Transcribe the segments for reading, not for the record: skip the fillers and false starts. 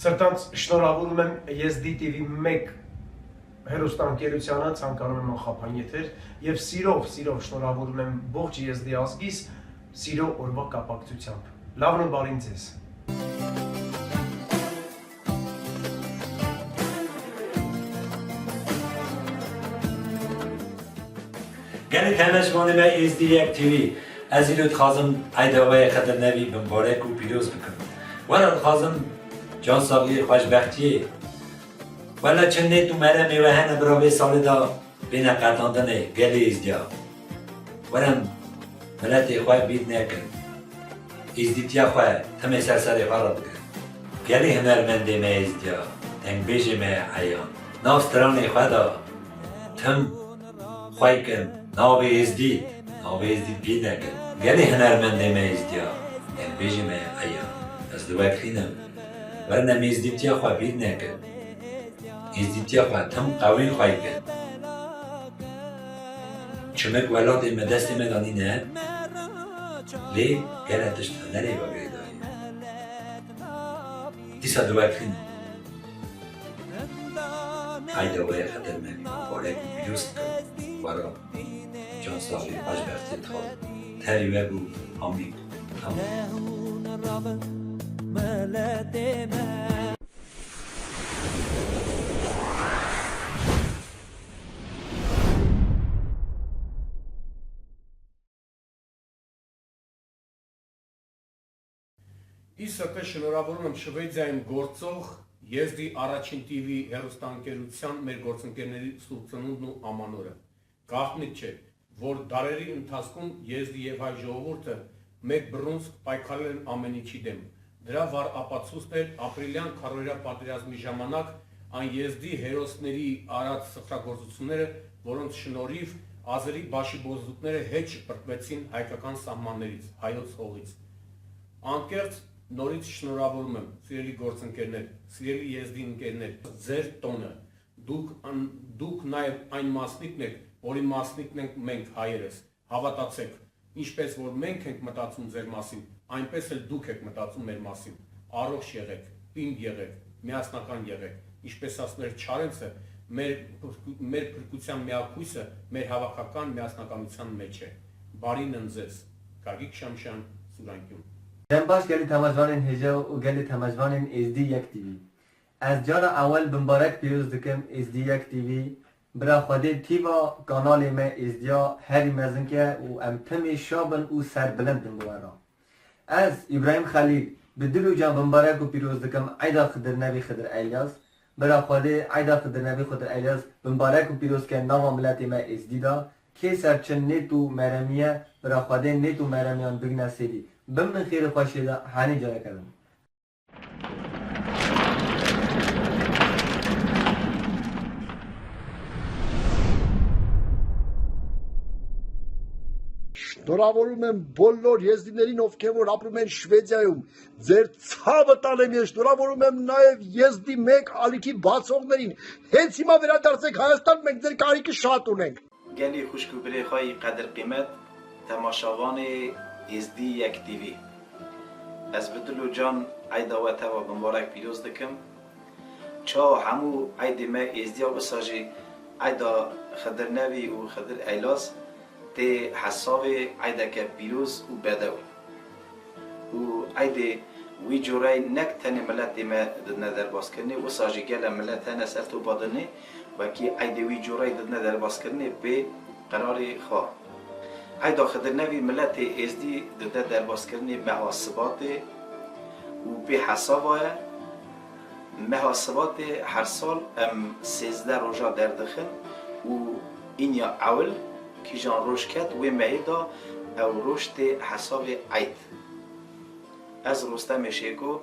Սրտանց շնորհավորում եմ Եզդի TV 1 հերոստանգերությանը, ցանկանում եմ անխափան եթեր եւ սիրով շնորհավորում եմ ողջ Եզդի ազգիս սիրո օրվա կապակցությամբ։ Լավն ու բարին ձեզ։ Գալի թեմաշմանը մե Եզդի TV از ایلود خازم ایداوای خطر نوی بمبارک و پیروز بکن ولی خازم جان ساقی خوشبختیه ولی چنده تو مرم میوهن براوی سال دا بین قطاندنه گلی ازدیا ولم ملت خواه بید نکن ازدیتیا خواه تمی سرسری خواه بکن گلی هنرمنده می ازدیا تنگ بیجی می عیان نافتران خواه دا تم خواه کن ناوی ازدید آویزدی بید نکن گلی هنرمنده می ازدیا این بیجی می ایام از دوک خینم ورنه می ازدیبتیا خواه بید نکن ازدیبتیا خواه تم قوین خواه کن چمک ولاد این دست مدانی نه لی گلتش نری و گریدایی دیسا دوک خینم ایداوی خطر نمی بارک بیروز کن ورا جان ساقی خوشبختی تخواه تری و بو آمین Իսկը շնորհավորում եմ Շվեդիայում գործող Եզդի առաջին TV հեռուստաընկերության մեր գործընկերների Սուրբ Ծնունդն ու Ամանորը։ Գաղտնիք չէ, որ դարերի ընթացքում Եզդի եւ հայ ժողովուրդը մեկ բռունցք պայքարել են ամեն ինչի դեմ։ Դրա վառ ապացույցն էր ապրիլյան քարոզիա պատերազմի ժամանակ այն Եզդի հերոսների արած սխրագործությունները, որոնց շնորհիվ ազերի բաշիբոզդուկները հետ շպրտվեցին հայկական սահմաններից, հայոց հողից։ Անկեղծ նորից շնորհավորում եմ, սիրելի գործընկերներ, սիրելի Եզդի ընկերներ, ձեր տոնը, դուք նաև այն մասնիկն եք, որի մասնիկն ենք մենք հայերս, հավատացեք, ինչպես որ մենք ենք մտածում ձեր մասին, այնպես էլ դուք եք մտածում մեր մասին, առողջ եղեք, պինդ եղեք, միասնական եղեք, ինչպես ասում էր Չարենցը, մեր փրկության միակ հույսը մեր հավաքական միասնականության մեջ է, բարին ընձեզ, Գագիկ Շամշյան, Սուրանկյուն։ دنباش گلی تماشوانین هجا و گلی تماشوانین ازدی یک تیوی از جان اول بمبارک پیروز دکم ازدی یک تیوی برا خودی تیوا کانال ما ازدیا هری مزن که و امتمی شابن و سر بلندن بوارا از ابراهیم خلیل بدلو جان بمبارک و پیروز دکم عیدا خدر نبی خدر الیاس برا خودی عیدا خدر نبی خدر الیاس بمبارک و پیروز که نوا ملت ما ازدی دا که سرچن نیتو مرمیه برا خودی نیتو مرمیان بگنه سیدی بمن خیر خوشی دا هانی جای کردم Շնորհավորում եմ բոլոր եզդիներին, ովքեր որ ապրում են Շվեդիայում, ձեր ցավը տանեմ ես, շնորհավորում եմ նաև եզդի մեկ ալիքի բացողներին, հենց հիմա վերադարձեք Հայաստան, մենք ձեր կարիքը շատ ունենք։ گلی خوشگوبری خواهی قدر قیمت تماشاوان یزدی یک تیوی از بدلو جان عیدا و توا بمبارک پیروز دکم چا همو عید ما یزدیا بساجی عیدا خدر نوی و خدر ایلاز تی حساب عیدا که پیروز و بدو و عید وی جورای نک تنی ملت ما ددنا در باز کرنی و ساجی گل ملت هنه سرتو بادنی و کی عید وی جورای ددنا در باز کرنی به قرار خواه عیدا خدر نوی ملت ازدی ددنا در باز کرنی محاسبات و به حساب محاسبات هر سال 13 روزا در داخل و این یا اول که جان روش کرد و معیدا او رشد حساب عید از رستم شیکو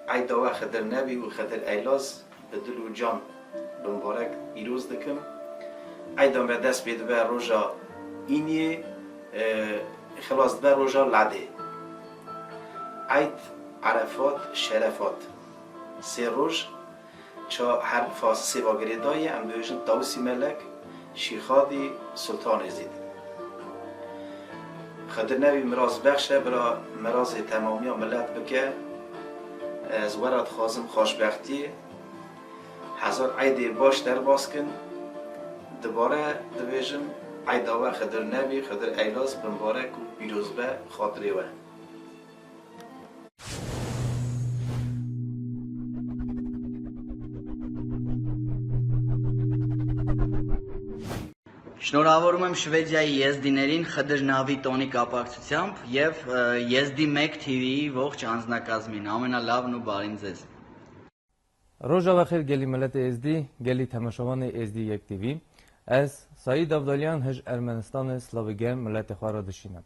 عیدا و خدر نبی و خدر ایلاز بدل و جان بمبارک پیروز دکم عیدا به دست بید به روزا اینی خلاص به روزا لده عید عرفات شرفات سه روز چا هر فاز سواگریدای ام دویشن داوسی ملک شیخادی سلطان زید خدر نبی مراز بخشه برا مراز تمامی ملت بکه از ورد خازم خوشبختی هزار عید باش در باز کن دوباره دویژم عیداوه خدر نبی خدر ایلاز بمبارک و پیروز به خاطری و Շնորհավորում եմ Շվեդիայի եզդիներին խդր նավի տոնի կապակցությամբ եւ եզդի 1 TV-ի ողջ անձնակազմին ամենալավն ու բարին ձեզ روزا بخیر گلی ملت ازدی گلی تماشاوان ازدی یک تیوی از سعید عبدالیان هج ارمنستان سلاویگرم ملت خواه دشینم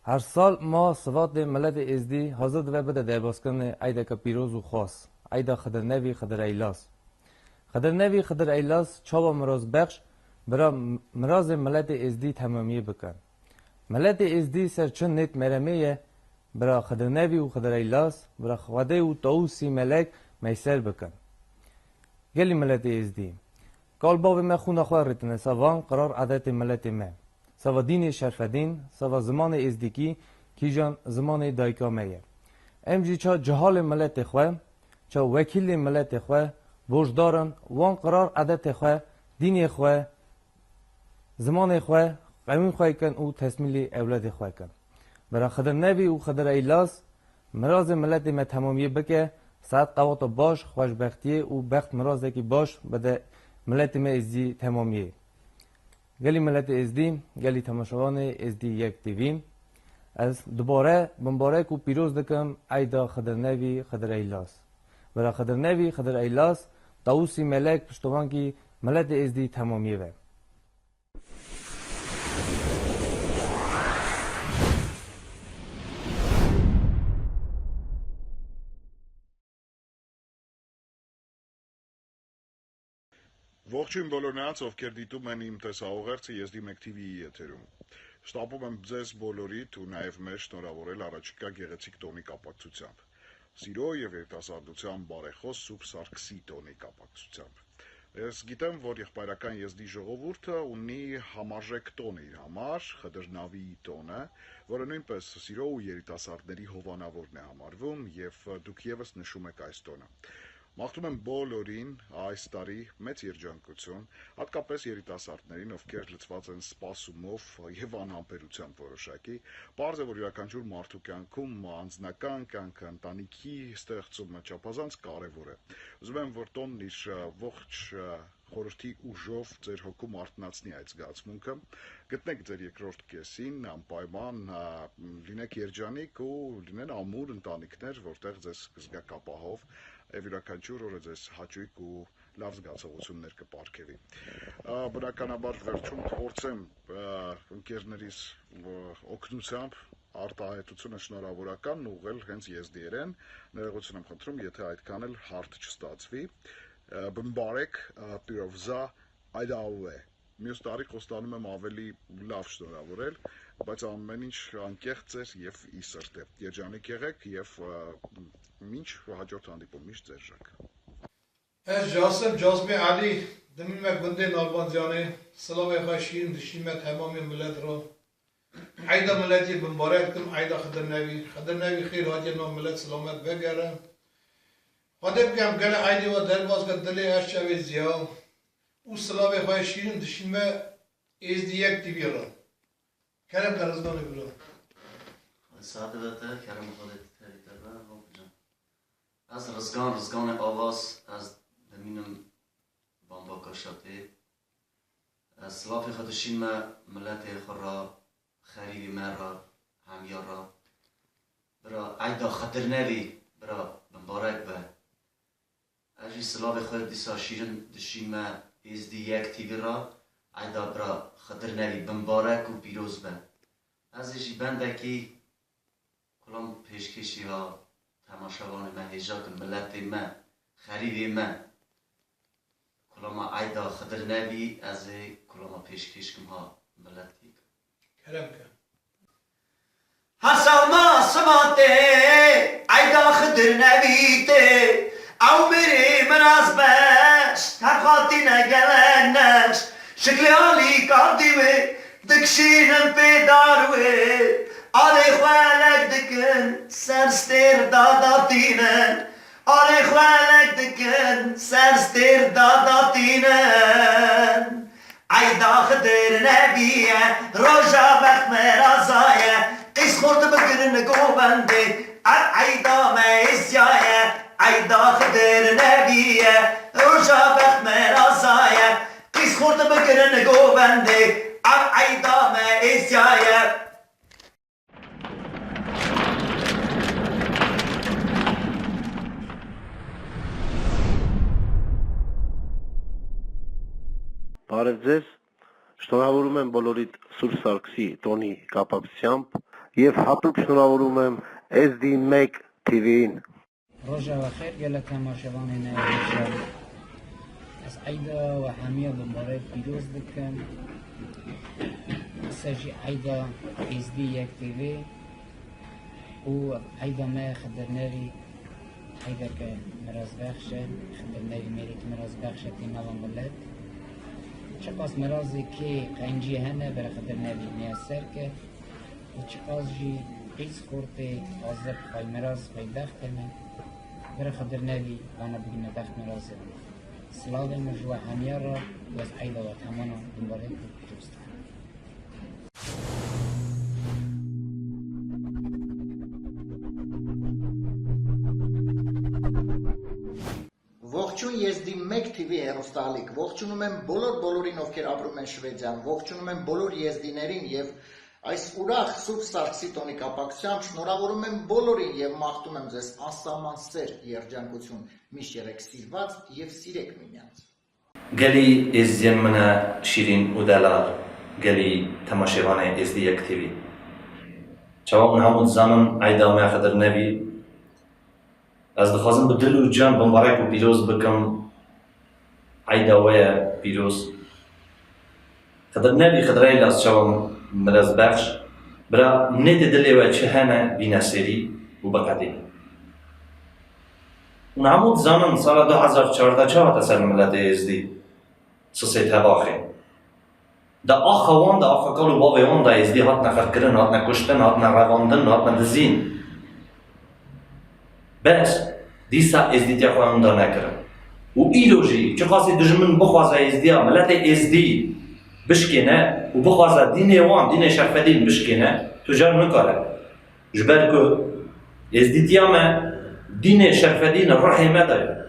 هر سال ما سواد ملت ازدی حاضر و بده در باسکن عیدا که پیروز و خاص عیدا خدرنوی خدر ایلاس خدرنوی خدر ایلاس چاوا مراز بخش برا مراز ملت ازدی تمامیه بکن ملت ازدی سرچن نیت مرمیه برا خدرنوی و خدر ایلاس برا خواده و تاوسی ملک میسر بکن گلی ملت ازدی قال باب ما خونه خواه رتنه سوان قرار عادت ملت ما سوا دین شرفدین سوا زمان ازدیکی کی جان زمان دایکامه امجی چا جهال ملت خواه چا وکیل ملت خواه بوجدارن وان قرار عادت خواه دین خواه زمان خواه قانون خواه کن او تسمیل اولاد خواه کن برا خدر نبی و خدر ایلاس مراز ملت ما تمامیه بکه ساعت قوات باش خوشبختیه و بخت مرازه که باش بده ملت ما ازدی تمامیه گلی ملت ازدی گلی تماشاوان ازدی یک تیوی از دوباره بمبارک و پیروز دکم عیدا خدر نبی خدر ایلاس برا خدر نبی خدر ایلاس داوسی ملک پشتوان کی ملت ازدی تمامیه و Ողջույն բոլոր նրանց, ովքեր դիտում են իմ տեսահաղորդը Եզդի 1 TV-ի եթերում։ Շտապում եմ ձեզ բոլորիդ ու նաև մեզ շնորհավորել առաջիկա գեղեցիկ տոնի կապակցությամբ։ Սիրո եւ երիտասարդության բարեխոս Սուրբ Սարգսի տոնի կապակցությամբ։ Ես գիտեմ, որ եղբայրական Եզդի ժողովուրդը ունի համարժեք տոն իր համար, Խդրնավի տոնը, որը նույնպես սիրո ու երիտասարդների հովանավորն է համարվում եւ դուք եւս նշում եք այս տոնը։ Մաղթում եմ բոլորին այս տարի մեծ երջանկություն, հատկապես երիտասարդներին, ովքեր լցված են սպասումով եւ անհամբերությամբ որոշակի, պարզ է, որ յուրաքանչյուր մարդու կյանքում անձնական կյանքը, ընտանիքի ստեղծումը չափազանց կարեւոր է։ Ուզում եմ, որ տոնն իր ողջ խորհրդի ուժով ձեր հոգում արթնացնի այդ զգացմունքը, գտնեք ձեր երկրորդ կեսին, անպայման լինեք երջանիկ ու լինեն ամուր ընտանիքներ, որտեղ ձեզ կզգաք ապահով եւ յուրաքանչյուր օրը ձեզ հաճույք ու լավ զգացողություններ կպարգևի։ Բնականաբար վերջում կփորձեմ ընկերներիս օգնությամբ արտահայտությունը շնորհավորական ուղղել հենց եզդիերեն, ներողություն եմ խնդրում, եթե այդքան էլ հարթ չստացվի։ Բմբարեք պիրովզա այդաուե։ Մյուս տարի խոստանում եմ ավելի լավ շնորհավորել, բայց ամեն ինչ անկեղծ էր եւ իսրտ է։ Երջանիկ եղեք եւ մինչ հաջորդ հանդիպում միշտ ձեր ժակ։ Ez Jasım Casmi Ali demin ve Gündin Albanzyanı Sıla ve Şirin dişimet hemami millet ro Ayda milleti mübarektim Ayda Xıdır Nevi xeyr hacı nam millet selamet ve gelen Hadep gem gele aydi ve derbaz ka dili eşya ve ziya U Sıla ve Şirin dişime ezdiyek diviyara Kerem Karazdanı bilo Saadete Kerem Khadet Teritebe hocam Az rızgan avaz az deminim bamba kaşati از سلاف خدشین ما ملت خرا خریبی مرا همیارا برا عیدا خطر نوی برا مبارک به اجی سلاف خود دیسا شیرن دشین ما ازدی یک تیوی را عیدا برا خطر نوی مبارک و پیروز به از ایشی بنده کی کلام پیشکشی ها تماشاوان ما هجاک ملت ما خریبی ما کلاما عیدا خدر نبی از کلاما پیشکشکم ها ملتی Kerem که حسال ما سماته عیدا خدر نبیته او بری من از بش هر خاطی نگلنش شکل عالی کردیمه دکشینم پیداروه آره خوالک دکن سرستر داداتینن آره خوالک دکن سرستر داداتینن ای داخدر نبیه روژا بخت مرازایه قیس خورد بگرن گوبنده ای دامه ازیایه ای داخدر نبیه روژا بخت مرازایه قیس خورد بگرن گوبنده ای دامه ازیایه Բարև ձեզ, շնորհավորում եմ բոլորիդ Սուրբ Սարգսի տոնի կապակցությամբ եւ հատուկ շնորհավորում եմ SD1 TV-ին։ رجا وخير قال تماشاوان نايجان از عيدا وحامية بمبارك بيروز دكم ساجي عيدا SD1 TV و عيدا ما خدرناري عيدا كمراز بخشة خدرناري ميريت مراز بخشة تيمالان بلد چقاس مرازي كي قنجي هنا برا خدرناري مياسر كه و چقاس جي قيس خورتي عزب خاي مراز خاي بختنا برا خدرناري وانا بقينا بخت مرازي سلالة مجوع هميارا واز عيدا وتمانا بمبارك بيروز Ողջույն SD1 TV հեռուստալիկ, ողջունում եմ բոլորին, ովքեր ապրում են Շվեդիայում, ողջունում եմ բոլոր եզդիներին եւ այս ուրախ Սուրբ Սարգսի տոնի կապակցությամբ շնորհավորում եմ բոլորին եւ մաղթում եմ ձեզ անսահման սեր, երջանկություն, միշտ եղեք սիրված եւ սիրեք միմյանց։ قالي ازين منا شيرين ودلال قالي تماشيوان SD1 TV شباب همون زمان عيدا ما خدر نبي از دخوازم بدل و جان بمبارک و پیروز بکم عیدا ویا پیروز خدر نبی خدرای لاس شوام مراز بخش برا نت دلی و چهانه بیناسری و بقدی اون همون زمان سال 2014 چه تسر ملت ازدی سوسیت هواخی دا آخوان دا آخکال و باویان دا ازدی هات نخر کرن هات نکشتن هات نرواندن هات ندزین بس دیسا ازدی خوان دا نکرم و ایروجی چه خاصی دجمن بخوازه ازدی ملت ازدی بشکنه و بخوازه دین وان دین شرفدین بشکنه تجار نکاره جبر که ازدی تیامه دین شرفدین رحمه داره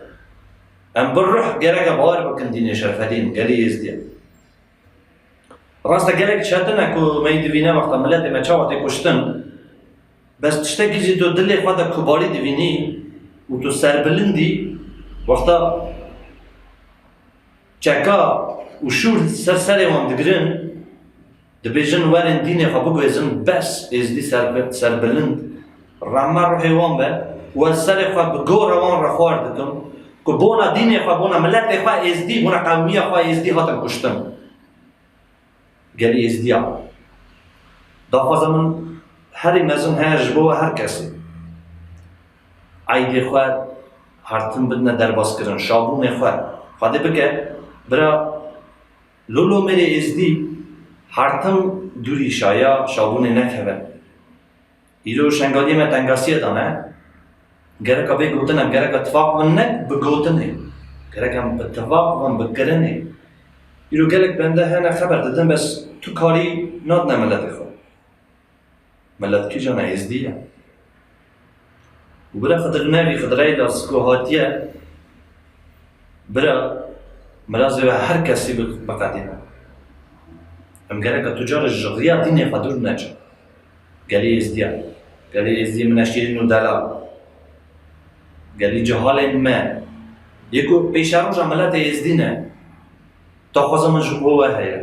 ام بالروح گرگه باور بکن دین شرفدین گلی ازدی راستا گرگ چهتنه که میدوینه وقتا ملت ما چاوتی کشتن بس تشتكي زي تو دلي خوادا كباري ديني و تو سربلندي وقتا چكا و شور سر وان دگرن دبيجن وارن ديني خبقو ازن بس ازدي سربلند رمى روحي وان با و سر خوا بگو روان رخوار دكم که بونا ديني خوا بونا ملت خوا ازدي بونا قومية خوا ازدي هاتن کشتن قالي ازدي دافا من هر مزون هر جبو هر کسی عیدی خود هرتن بدنا درباز کرن شابون خود خواهده بگه برا لولو میره ازدی هرتن دوری شایا شابون نکهوه ایرو شنگادی من تنگاسی دانه گره که بگوتنم گره که اتفاق من نک بگوتنه گره که اتفاق من بگرنه ایرو گلک بنده هنه خبر دادن بس تو کاری ناد نملت خود ملت کی جانا ازدیه و برا خدر نبی خدرای لاس کوهاتیه برا مرازه و هر کسی بقدیمه ام گره که تجار جغریا دینه خدور نجا گلی ازدیه من اشیرین و دلال گلی جهال ما یکو پیشاروش ملت ازدینه تا خوزا من جبوه هیا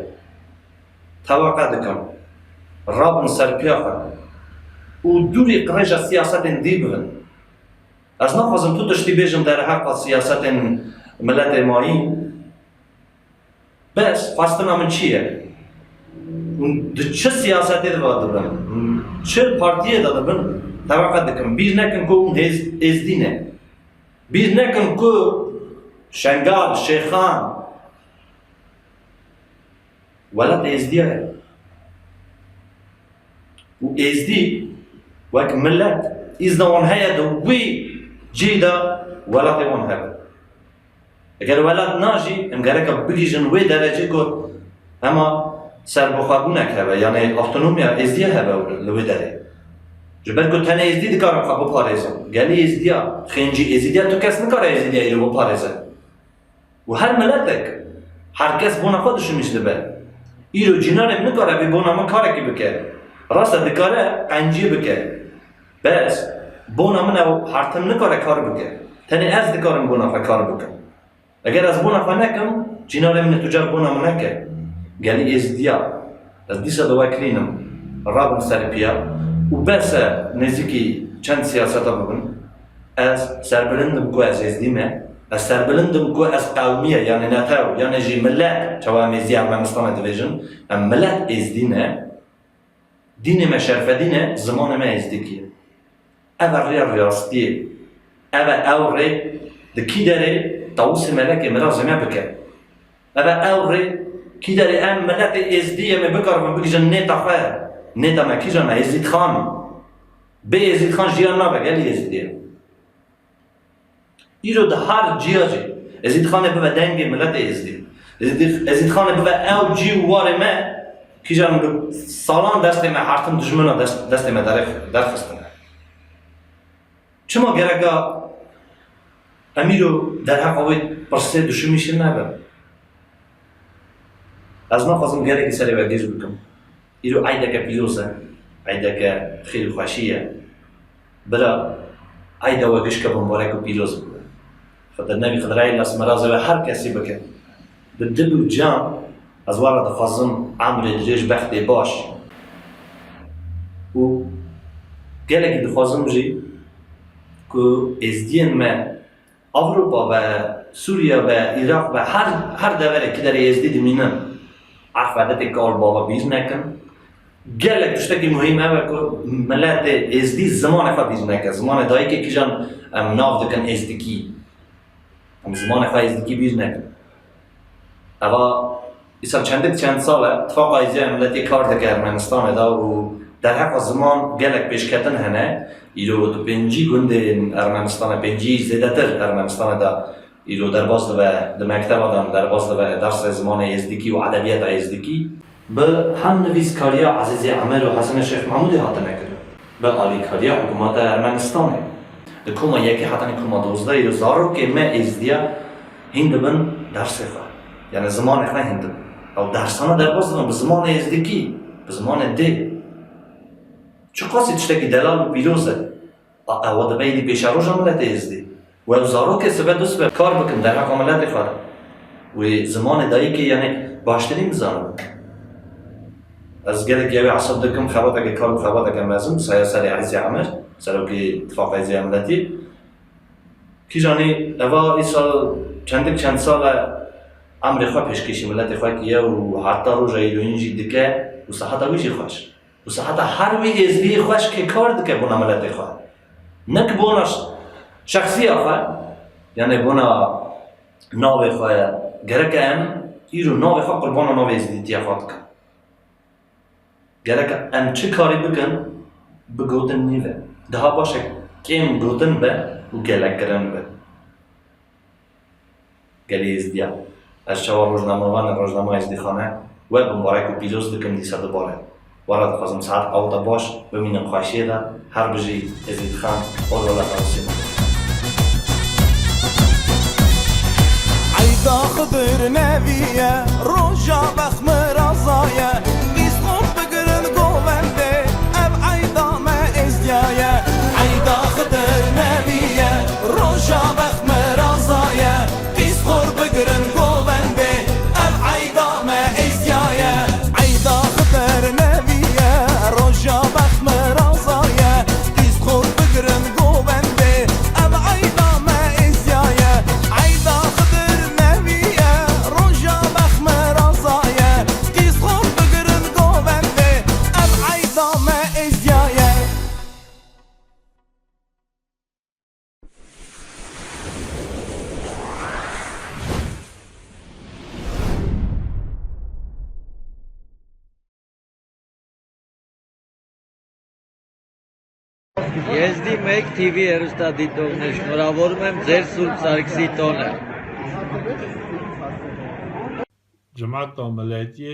توقع دکم رابن سرپیاخه و دوری قرنج سیاست دی بگن از نخوازم تو داشتی بیجم در حق سیاست ملت مایی بس خواستن من چیه؟ چه سیاستی داده بگن؟ چه پارتیه داده بگن؟ توقع دکم بیر نکن که اون ازدینه بیر نکن که شنگال شیخان ولد ازدیه و ازدی وک ملت ایزدوان هیا دو وی جیدا ولاتی وان هبه اگر ولات ناجی ام گره که بگیجن وی درجه کد اما سر بخوابون هبه یعنی اتونومیا ازدی هبه لوی دره جبر کو تنه ازدی دکارم خواب پارێزم گلی ازدیا خنجی ازدیا تو کس نکاره ازدیا ایرو پارێزه و هر ملتک هر کس بونا خودش میشته به ایرو جنارم نکاره بی بونا ما کاری که بکه راست دکاره قنجی بکه بس بونا من او هرتم نکاره کار بکه تنه از دکارم بونا کار بکه اگر از بونا نکم جنارم نتوجه بونا من نکه گلی ازدیا از دیسا دوا کرینم رابم سر پیا و بس نزدیکی چند سیاست ها ببین از سربلندم که از ازدیمه از سربلندم که از قومیه یعنی نتاو یعنی جی ملت چوا میزی ارمنستان دویژن ام ملت ازدینه دین ما شرف دینه زمان ما ازدیکیه اول ریاستیه اول دکی داره تاوس ملک مراز ما بکر اول کی داره ام ملت ازدیه ما بکر و بگیجن نیتا خواه نیتا ما کی جان ازدید خان به ازدید خان جیان نابه گلی ازدیه ایرو ده هر جیاجی ازید خانه به دنگ ملت ازدی ازید خانه به او جی واره ما کی جان سالان دست ما حرتم دشمنا دست ما درخستنه چما گرگا امیرو در حق اوی پرسه دشمیش نبه از ما خواستم گرگی سری وگیز بکم ایرو عیده که پیروزه عیده که خیلی خوشیه برا عیده وگیش که بمبارک و پیروز بکن خاطر نبی خدرای لاس مرازه و هر کسی بکن به دل و جان از وارد خواستم عمر دریج بختی باش و گلگی دخواستم جی که ازدین ما اوروپا و سوریا و عراق و هر دوره که در ازدی دمینن عفادت کار بابا بیز نکن گلک تشتکی مهمه و که ملت ازدی زمان خواه بیز نکن زمان دایی که کجان ناف دکن ازدکی زمان خواه ازدکی بیز نکن اما ایسال چند ساله اتفاق ایزی ملتی کار دکه ارمنستان دا و در حق زمان گلک پیشکتن هنه ایرو دو پنجی گنده ارمنستان پنجی زیده تر ارمنستان دا ایرو در باز دو مکتب آدم در باز دو درس زمان ازدکی و عدبیت ازدکی به هم نویز کاریا عزیزی عمر و حسن شیخ محمودی حاطه نکرده به آلی کاریا حکومت ارمنستانه کما یکی حتی کما دوزده ایرو زارو که ما ازدیا هنده بن درس خواه یعنی زمان خواه هنده او درسانه در باز دو به زمان ازدکی به زمان ده چه قاسی تشتکی دلال و پیروزه او دبایی دی پیش روش ملت ازدی و او زارو که سبب دوست به کار بکن در حق ملت خواه و زمان دایی که یعنی باشترین بزانم از گله که عصب دکم خبرت که کار خبرت که مزم سر عزیز عمر سر که اتفاق عزیز عملتی کی جانی اوا این سال چند سال عمر خواه پیشکشی ملت خواه که و حتی روز ایلو اینجی دکه و صحت ویجی خوش و صحت هر وی ازدی خوش که کار دکه بنا ملت خواه نک بوناش شخصی خواه یعنی بنا ناوی خواه گرک ام ایرو ناوی خواه قربان ناوی ازدی تیا خواه دکه گرک ام چه کاری بکن بگوتن نیوه ده ها باشه کم گوتن به و گلک کرن به گلی ازدیا از چوار روزنامه ازدی خانه و بمبارک و پیروز دکم دیسا دوباره وارد خواستم ساعت اوتا باش ببینم خواهشیه ده هر بجی ازید خان اولا خواستیم عیدا خضر نویه روژا بخم رازایه بیست خوب بگرن گوونده اب عیدا ما ازدیایه عیدا خضر نویه روژا بخم رازایه بیست خوب بگرن گوونده اب عیدا ما ازدیایه عیدا خضر نویه روژا بخم رازایه بیست خوب بگرن گوونده اب عیدا ما ازدیایه عیدا خضر نویه روژا بخم رازایه Եզդի մեկ TV հեռուստադիտողներ, շնորհավորում եմ ձեր Սուրբ Սարգսի տոնը։ جماعت ملیتی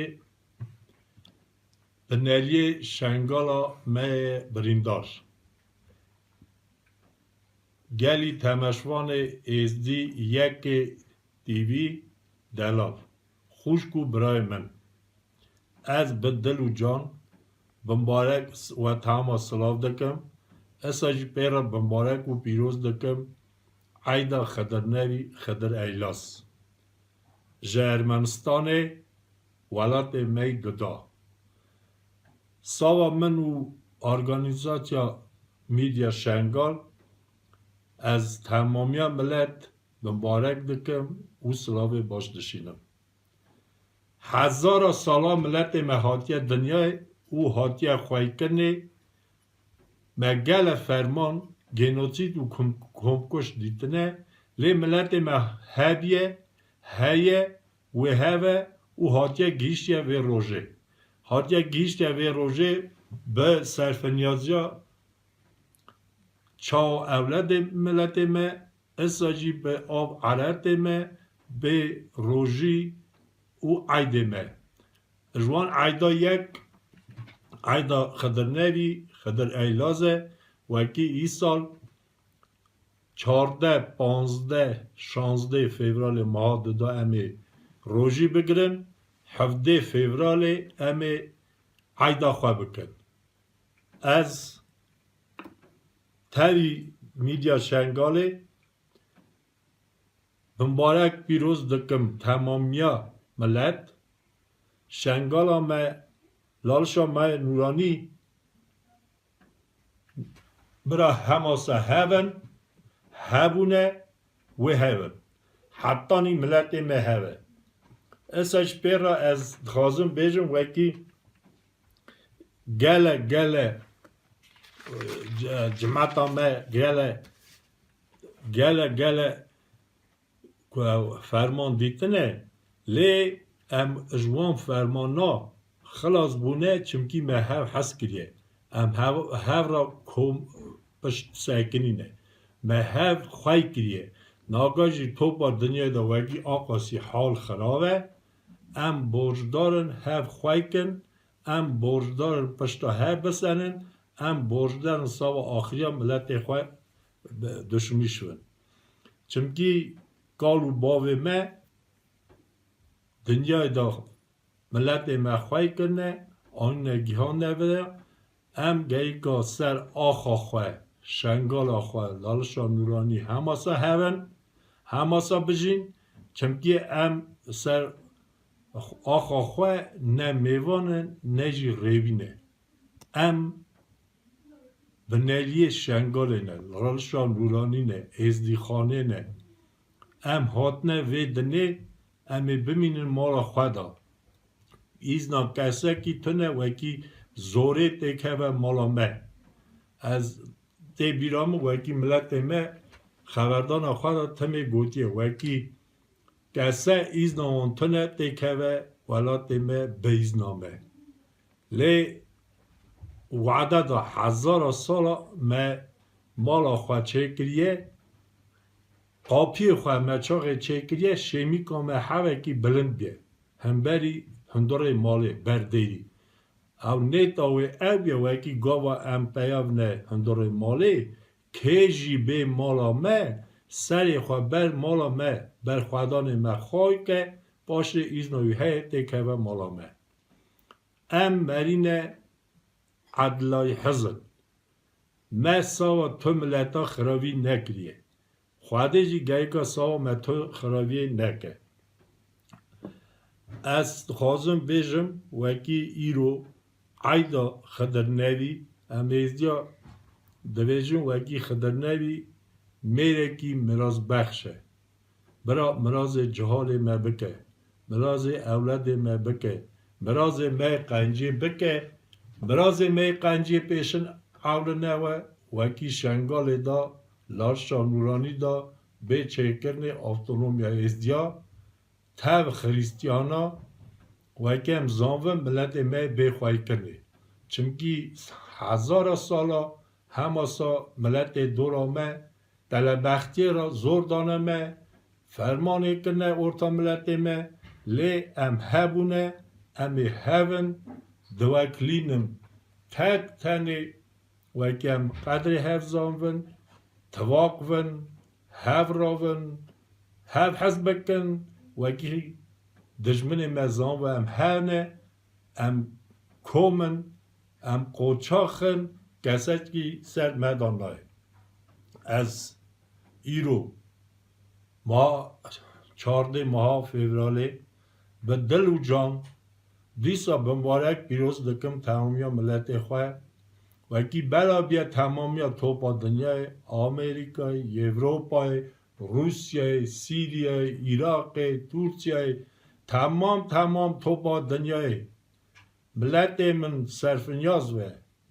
بنیلی شنگالا می بریندار گلی تمشوان ازدی یک دیوی دلال خوشکو برای من از بدل و جان بمبارک و تمام سلاف دکم اساجی پیرا بمبارک و پیروز دکم عیدا خدرنوی خدر ایلاس ژرمنستان ولات می گدا ساوا من و ارگانیزاتیا میدیا شنگال از تمامی ملت مبارک دکم و سلاو باش دشینم هزار سالا ملت مهاتیا دنیای او هاتیا خواهی کنه مگل فرمان گنوسید و کمکش دیتنه لی ملت مهابیه هیه و هوا و هاتیا گیشتیا و روژه هاتیا گیشتیا و روژه به صرفنیازیا چاو اولاد ملت ما اساجی به آب عرات ما به روژی و عید ما جوان عیدا یک عیدا خدرنوی خدر ایلازه وکی ای سال 14 15 16 فوریه ماه دا امی روژی بگرن 17 فوریه امی عیدا خواه بکن از تاوی میدیا شنگاله مبارک پیروز دکم تمامیا ملت شنگالا ما لالشا ما نورانی برا هماسا هون هبونه و هون حتی نی ملت ما هون اساش پیرا از خازم بیجم وکی گله جماعتا ما گله فرمان دیتنه لی ام جوان فرمانا خلاص بونه چمکی ما هاو حس کریه ام هاو را کم پشت ساکنینه ما هاو خواهی کریه ناگاجی تو با دنیا دا وگی آقاسی حال خرابه ام برجدارن هاو خواهی کن ام برجدارن پشتا هاو بسنن ام برجدارن ساوا آخری ملت خواه دشمی شون چمکی قالو باوی ما دنیا دا ملت ما خواهی کنه آن نگیهان نبوده ام گهی که سر آخا خواه شنگال آخواه لالشا نورانی هماسا بجین چمکی ام سر آخا خواه نه میوانه نه جی ریوینه ام بنیلی شنگال نه لالشا نورانی نه ازدی خانه نه ام هاتنه ویدنه امی بمینن مالا خواه دا ایزنا کسا کی تنه وکی زوره تکه و مالا مه از تی بیرام وکی ملت مه خبردان خواه دا تمه گوتیه وکی کسا ایزنا اون تنه تکه و ولات مه بیزنا مه لی وعده دا 1000 سالا مه مالا خواه چه کریه قاپی خواه مچاق چه کریه شمی کامه حوکی بلند بیه همبری هندوره مالی بردیری او نیت اوی او بیا وکی گاوا ام پیاو نه هندوره مالی که جی به مالا مه سری خواه بر مالا مه بر خوادان مه خواهی که باشه ایزنوی های تکه و مالا مه ام مرین عدلای حزن مه ساوا تو ملتا خرابی نکریه خواده جی گئی که ساوا مه تو خرابی نکه از خوازم بیجم وکی ایرو عیدا خدرنوی امیزدیا دویجم وکی خدرنوی میره کی مراز بخشه برا مراز جهال ما بکه مراز اولاد ما بکه مراز ما قنجی بکه مراز ما قنجی پیشن اول نوه وکی شنگال دا لارشا نورانی دا به چکرن автономیا ازدیا تاب خریستیانا وکم زانوه ملت ما بخواهی کنه چمکی 1000 سالا هماسا ملت دورامه دلبختی را زور دانمه فرمانی کنه ارتا ملت ما لی ام هبونه ام هون دوکلینم تک تنی وکم قدر حفظان تواقون هفراون هف حزبکن وکی دجمن مزان و ام هانه ام کومن ام قوچاخن کسد کی سر مدانای از ایرو ما 14 ماه فوریه به دل و جان دیسا بمبارک پیروز دکم تمامی ملت خواه و کی برا بیا تمامی توپا دنیای آمریکای، اروپای، روسیای، سیریای، عراق، ترکیه تمام توپا دنیای ملت من صرف نیاز و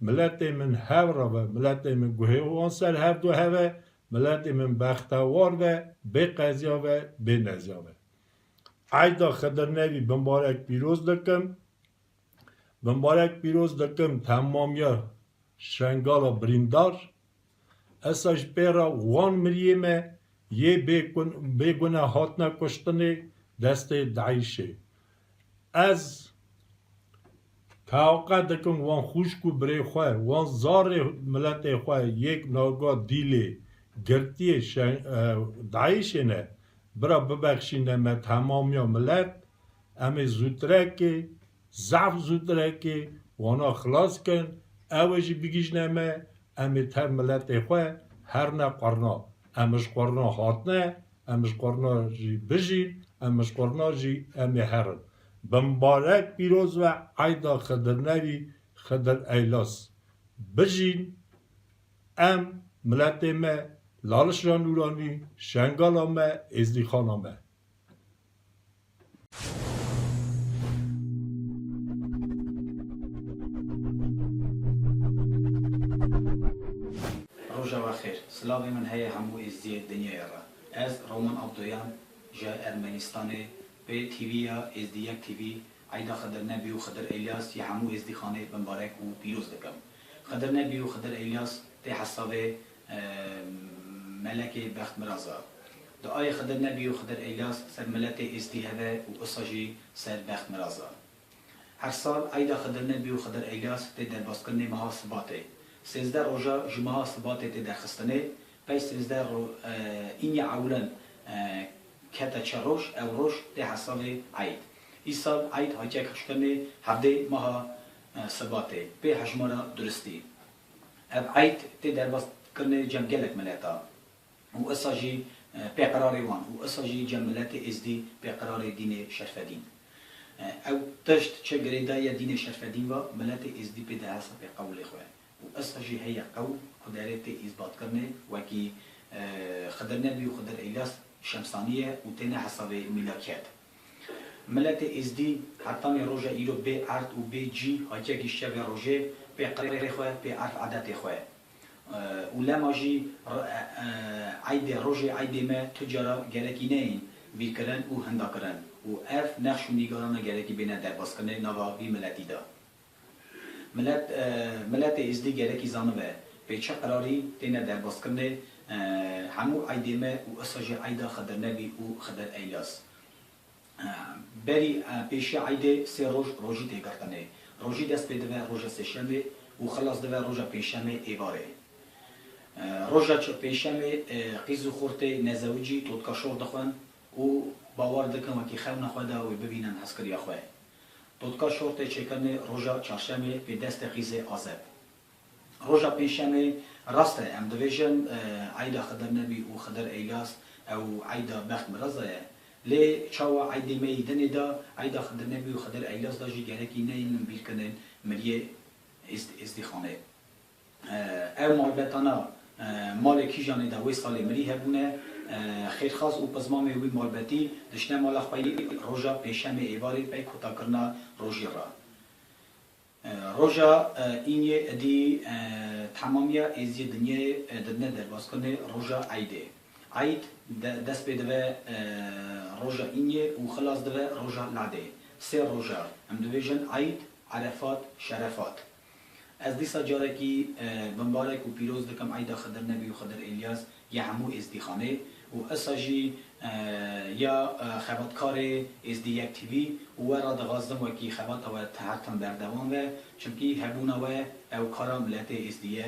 ملت من هورا و ملت من گوهوان سر هفت و هوه ملت من بختوار و به قضیا و به نزیا و عیدا خدر نوی بمبارک پیروز دکم تمامی شنگالا بریندار اساش پیرا وان مریمه یه بگونه هاتنا کشتنه دست دعیشه از کاوقا دکم وان خوشکو بری خواه وان زار ملت خواه یک ناگا دیلی گرتی دعیشه نه برا ببخشینه ما تمامی ملت امی زودرکی ضعف زودرکی وانا خلاص کن اوجی بگیش نمه امی تر ملت خواه هر نه قرنا امش قرنا هاتنه امش قرنا جی بجین امش قرنا جی امی هرن بمبارک پیروز و عیدا خدر نوی خدر ایلاس بجین ام ملت ما لالش را نورانی شنگالا ما ازدیخانا ما روجا بخير سلاوي من هي همو ازدي الدنيا را از رومان عبدويان جا ارمنستاني به تیویا ازدی یک تیوی عیدا خدر نبی و خدر الیاس یه همو ازدی خانه بمبارک و پیروز دکم خدر نبی و خدر الیاس تی حساب ملک بخت مرازا دعای خدر نبی و خدر الیاس سر ملت ازدی هده و اصاجی سر بخت مرازا هر سال عیدا خدر نبی و خدر الیاس تی در باسکرنی مها سباته 13 روزا جمعه سباته تی در خستنه پی 13 این عولن کتا چروش او روش ده حساب عید ای سال عید هایچه کشتنه هفته ماه سباته به حجمارا درستی اب عید تی در باست کرنه جمگلک ملتا و اساجی به قرار وان و اساجی جملت ازدی به قرار دین شرفدین او تشت چه گریدای دین شرفدین و ملت ازدی به ده حساب قول خواه و اساجی هی قول خداره تی اثبات کرنه وکی خدر نبی و خدر ایلاس شمسانیه و تنه حساب ملاکیت ملت ازدی حتی می روژه ایرو به عرض و به جی هایچه گیشه به روژه به قرار خواه به عرض عدت خواه و لما جی عید روژه عید ما تجارا گرکی نین بی کرن و هندا کرن و اف نقش و نیگاران گرکی بینه در باز کنه نوا بی ملتی دا ملت ازدی گرکی زانوه به چه قراری تنه در باز کنه همو عیدمه و اساجی عیدا خدر نبی و خدر ایلاس بری پیشی عیده سه روژی تگرتنه روژی دست بدوه روژا سشنبه و خلاص دوه روژا پیشمه ایواره روژا پیشمه قیز و خورته نزوجی تودکا شور دخون و باور دکن وکی خو نخواده و ببینن حسکری خواه تودکا شورته چکنه روژا چارشمه به دست قیز آزب روژا پیشمه راسته ام دویژن عیدا خدر نبی و خدر ایلاس او عیدا بخت مرزایه لی چاوا عیدی میدنه دا عیدا خدر نبی و خدر ایلاس دا جی گرکی نین بیر کنن مریه ازدی خانه او مالبتانا مال کی جانه دا وی سال مری هبونه خیر خاص او پزمام وی مالبتی دشنه مال خوایی روژا پیشم ایواری پی کتا کرنا روژی را روژا اینیه دی تمامی ازی دنیا دنیا در باز کنه روژا عیده عید دست به دوه روژا اینیه و خلاص دوه روژا لعده سه روژا هم دویژن عید عرفات شرفات از دیسا جارکی بمبارک و پیروز دکم عیدا خضر نبی و خضر الیاس یا همو ازدی خانه و اساجی یا خباتکار ازدی یک تیوی و را دغازم وکی خبات و تحتم بردوان و چونکی هبونا و او کارا ملت ازدیه